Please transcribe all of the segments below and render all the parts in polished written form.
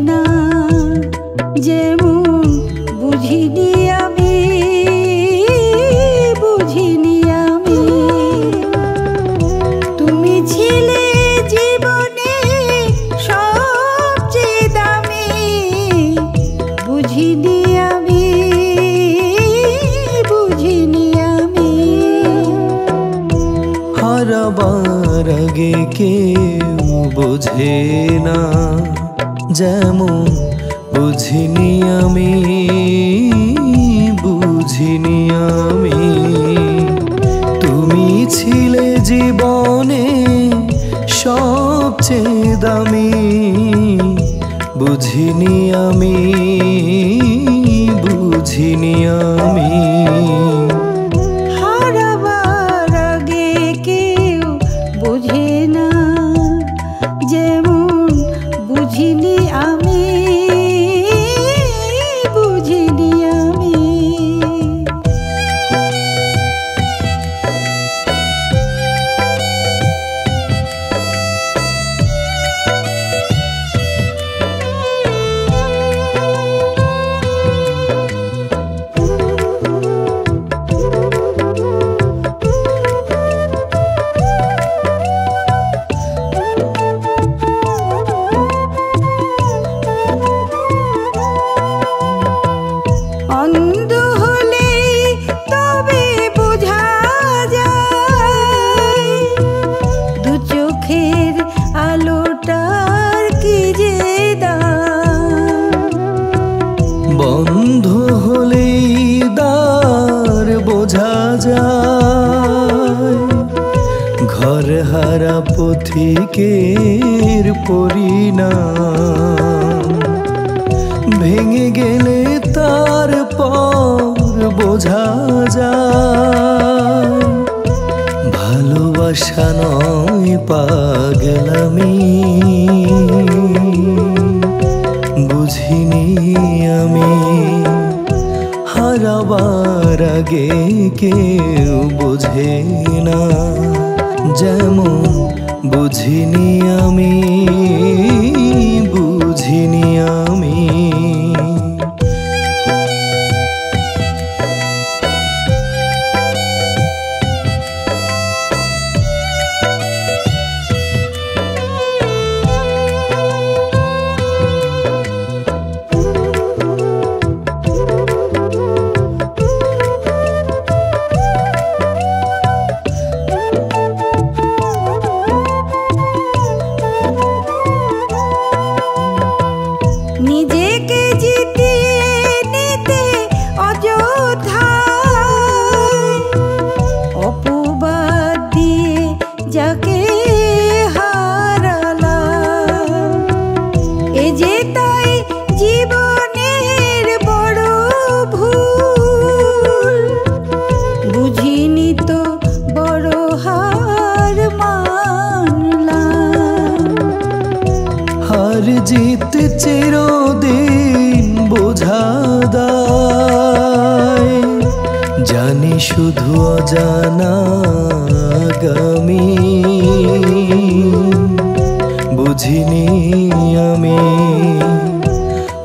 না, যেমন বুঝিনি আমি, বুঝিনি আমি। তুমি ছিলে জীবনে সবচেয়ে দামি, বুঝিনি আমি, বুঝিনি আমি। হারাবার আগে কেউ বোঝে না, যেমন বুঝিনি আমি, বুঝিনি আমি। তুমি ছিলে জীবনে সবচেয়ে দামি, বুঝিনি আমি, বুঝিনি আমি। হারাবার আগে কেউ বোঝে না, যেমন বুঝিনি আমি, বুঝিনি আমি। অন্ধ হলে তবে বোঝা যায়, দু চোখের আলোটার কি যে দাম। বন্ধ হলেই দ্বার বোঝা যায়, ঘর হারা পথিকের পরিণাম। ভেঙে গেলে তারপর বোঝা যায়, ভালোবাসা নয় পাগলামি, বুঝিনি আমি। হারাবার আগে কেউ বোঝে না, যেমন বুঝিনি আমি, বুঝিনি আমি। নিজেকে জিতিয়ে নিতে অযথায় অপবাদ দিয়ে যাকে হারালাম, এ যে তাই জীবনের বড় ভুল। বুঝিনি তো বড় হার মানলাম। হার জিত চিরদিন বোঝা দায়, জানি শুধু অজানা আগামী, বুঝিনি আমি।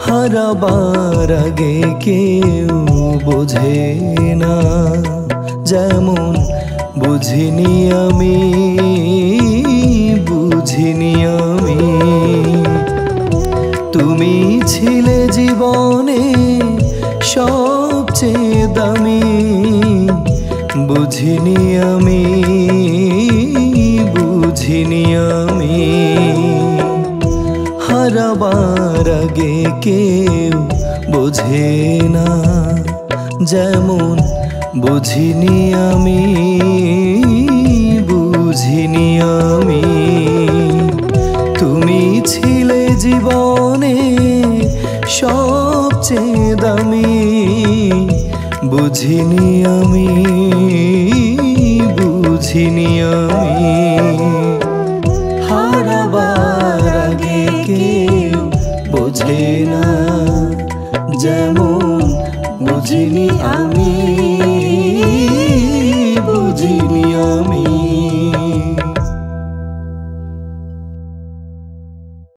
হারাবার আগে কেউ বোঝে না, যেমন বুঝিনি আমি, বুঝিনি আমি। তুমি ছিলে জীবনে সবচেয়ে দামি, বুঝিনি আমি, বুঝিনি আমি। হারাবার আগে কেউ বোঝে না, যেমন বুঝিনি আমি, বুঝিনি আমি। তুমি ছিলে জীবনে সবচেয়ে দামি, বুঝিনি আমি, বুঝিনি আমি। হারাবার আগে কেউ বোঝে না, যেমন বুঝিনি আমি।